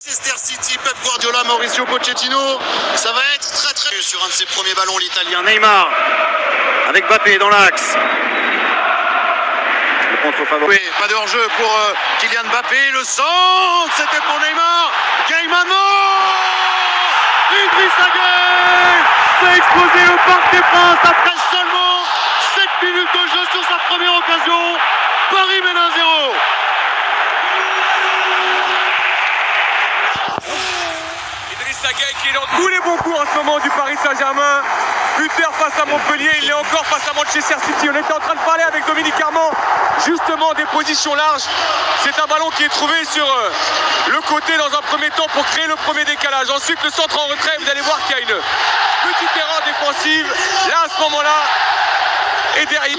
Manchester City, Pep Guardiola, Mauricio Pochettino, ça va être très sur un de ses premiers ballons, l'Italien Neymar avec Mbappé dans l'axe. Le contre-favori. Pas de hors-jeu pour Kylian Mbappé, le centre, c'était pour Neymar. Gay maintenant, Idrissa Gueye fait exploser le Parc des Princes après seulement 7 minutes de jeu sur sa première occasion. Paris mène 1-0. Idrissa Gueye qui est dans tous les bons coups en ce moment du Paris Saint-Germain. Buteur face à Montpellier, il est encore face à Manchester City. On était en train de parler avec Dominique Armand justement des positions larges. C'est un ballon qui est trouvé sur le côté dans un premier temps pour créer le premier décalage. Ensuite le centre en retrait, vous allez voir qu'il y a une petite erreur défensive. Là à ce moment-là, et derrière.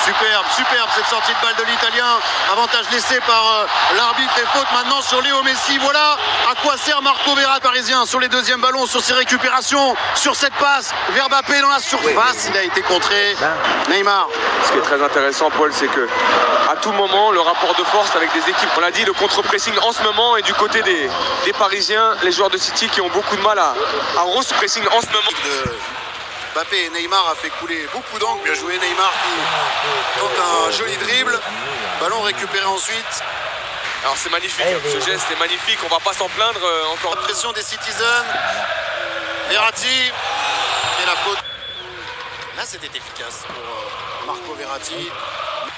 Superbe cette sortie de balle de l'Italien. Avantage laissé par l'arbitre et faute maintenant sur Léo Messi. Voilà à quoi sert Marco Verratti parisien sur les deuxièmes ballons, sur ses récupérations, sur cette passe vers Mbappé dans la surface. Il a été contré. Neymar. Ce qui est très intéressant, Paul, c'est que à tout moment, le rapport de force avec des équipes, on l'a dit, le contre-pressing en ce moment, et du côté des Parisiens, les joueurs de City qui ont beaucoup de mal à re-pressing en ce moment. Mbappé, Neymar a fait couler beaucoup d'angles. Bien joué Neymar qui tente un joli dribble. Ballon récupéré ensuite. Alors c'est magnifique, ce geste est magnifique, on va pas s'en plaindre encore. La pression des Citizens. Verratti et la faute. Là c'était efficace pour Marco Verratti.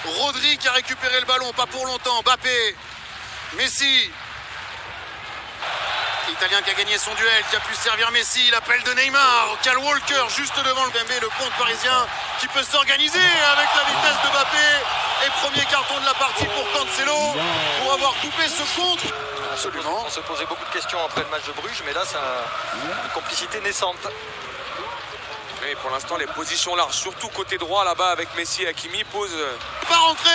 Rodri qui a récupéré le ballon, pas pour longtemps. Mbappé, Messi. L'Italien qui a gagné son duel, qui a pu servir Messi, l'appel de Neymar, Kyle Walker juste devant le Bembé, le compte parisien qui peut s'organiser avec la vitesse de Mbappé. Et premier carton de la partie pour Cancelo pour avoir coupé ce contre. Absolument. On se posait beaucoup de questions après le match de Bruges, mais là c'est une complicité naissante. Oui, pour l'instant les positions larges, surtout côté droit là-bas avec Messi et Hakimi, posent... Pas rentré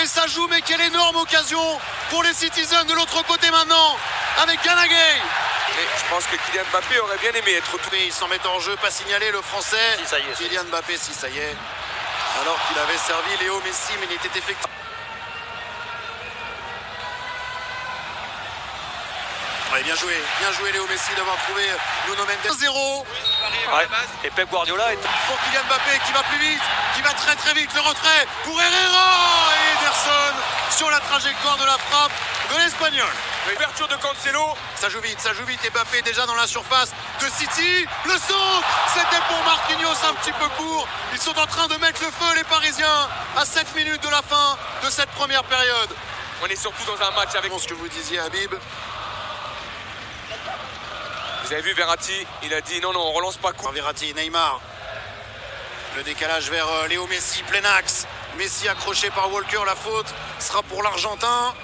et ça joue, mais quelle énorme occasion pour les Citizens de l'autre côté maintenant avec Gana Gueye. Je pense que Kylian Mbappé aurait bien aimé être tout. Il s'en met en jeu, pas signalé le français. Si, ça y est, Kylian Mbappé, si ça y est. Alors qu'il avait servi Léo Messi, mais il était effectif. Ouais, bien joué Léo Messi d'avoir trouvé Nuno Mendes. 0. Ouais. Et Pep Guardiola est... Pour Kylian Mbappé qui va plus vite, qui va très vite, le retrait pour Herrera et Ederson sur la trajectoire de la frappe de l'Espagnol. L'ouverture de Cancelo. Ça joue vite et Mbappé déjà dans la surface de City. Le centre, c'était pour Marquinhos, un petit peu court. Ils sont en train de mettre le feu les Parisiens à 7 minutes de la fin de cette première période. On est surtout dans un match avec... Ce que vous disiez Habib. Vous avez vu Verratti, il a dit non, on relance pas coup. Verratti, Neymar. Le décalage vers Léo Messi, plein axe. Messi accroché par Walker, la faute sera pour l'Argentin.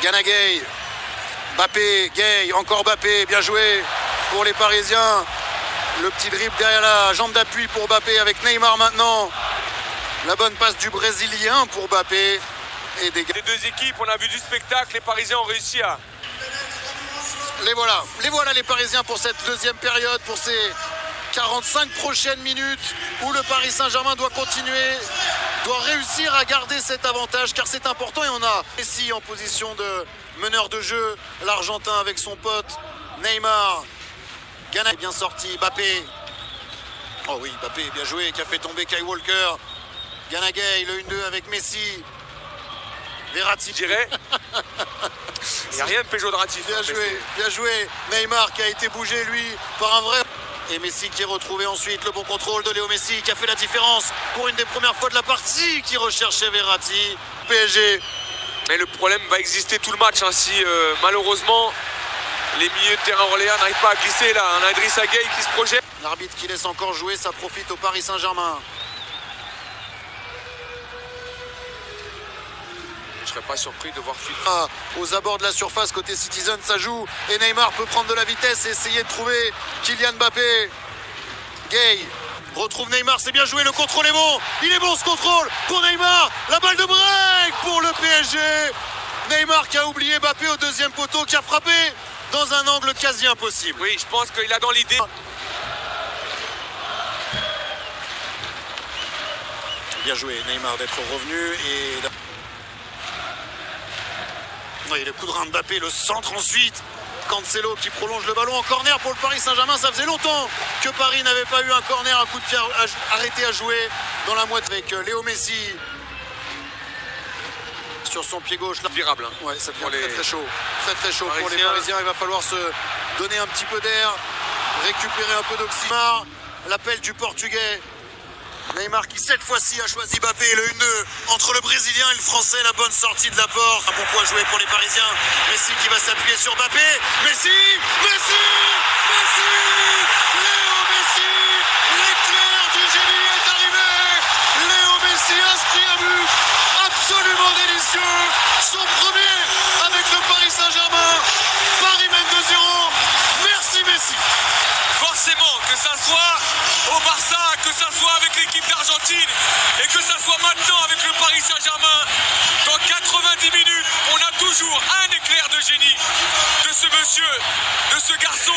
Gana Gueye. Mbappé, Gueye, encore Mbappé, bien joué pour les Parisiens. Le petit dribble derrière la jambe d'appui pour Mbappé avec Neymar maintenant. La bonne passe du Brésilien pour Mbappé. Et des... Les deux équipes, on a vu du spectacle, les Parisiens ont réussi à... Les voilà les Parisiens pour cette deuxième période, pour ces 45 prochaines minutes où le Paris Saint-Germain doit continuer, doit réussir à garder cet avantage car c'est important. Et on a Messi en position de meneur de jeu, l'Argentin avec son pote Neymar. Gana bien sorti, Mbappé. Oh oui, Mbappé bien joué qui a fait tomber Kyle Walker. Gana Gueye, le 1-2 avec Messi. Verratti, je dirais. Il n'y a rien de péjoratif. Bien joué. Neymar qui a été bougé, lui, par un vrai... Et Messi qui est retrouvé ensuite. Le bon contrôle de Léo Messi qui a fait la différence pour une des premières fois de la partie qui recherchait Verratti. PSG. Mais le problème va exister tout le match. Hein, si malheureusement les milieux de terrain orléans n'arrivent pas à glisser. Là, on a Idrissa Gueye qui se projette. L'arbitre qui laisse encore jouer, ça profite au Paris Saint-Germain. Je serais pas surpris de voir Philippe. Aux abords de la surface côté Citizen, ça joue et Neymar peut prendre de la vitesse et essayer de trouver Kylian Mbappé. Gueye retrouve Neymar, c'est bien joué, le contrôle est bon, il est bon ce contrôle pour Neymar, la balle de break pour le PSG. Neymar qui a oublié Mbappé au deuxième poteau, qui a frappé dans un angle quasi impossible. Oui, je pense qu'il a dans l'idée. Bien joué Neymar d'être revenu et... Oui, le coup de rein de Mbappé, le centre ensuite. Cancelo qui prolonge le ballon en corner pour le Paris Saint-Germain. Ça faisait longtemps que Paris n'avait pas eu un corner, un coup de pied arrêté à jouer dans la moitié avec Léo Messi sur son pied gauche. Là. Virable. Hein. Ouais, ça devient très chaud. Très chaud pour les Parisiens. Il va falloir se donner un petit peu d'air, récupérer un peu d'oxymore. L'appel du Portugais. Neymar qui cette fois-ci a choisi Mbappé, le 1-2 entre le Brésilien et le Français, la bonne sortie de la porte. Un bon point joué pour les Parisiens. Messi qui va s'appuyer sur Mbappé. Messi, Léo Messi, l'éclair du génie est arrivé. Léo Messi inscrit un but absolument délicieux. Son premier avec le Paris Saint-Germain. Paris mène 2-0. Merci Messi. Forcément, que ça soit au Barça, que ça soit avec l'équipe d'Argentine et que ça soit maintenant avec le Paris Saint-Germain, dans 90 minutes, on a toujours un éclair de génie de ce monsieur, de ce garçon,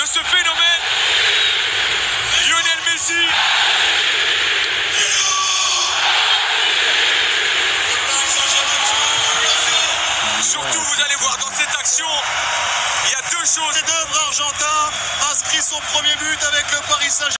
de ce phénomène, Lionel Messi. Surtout, vous allez voir, dans cette action, il y a deux choses. Chef-d'œuvre argentin inscrit son premier but avec le Paris Saint-Germain.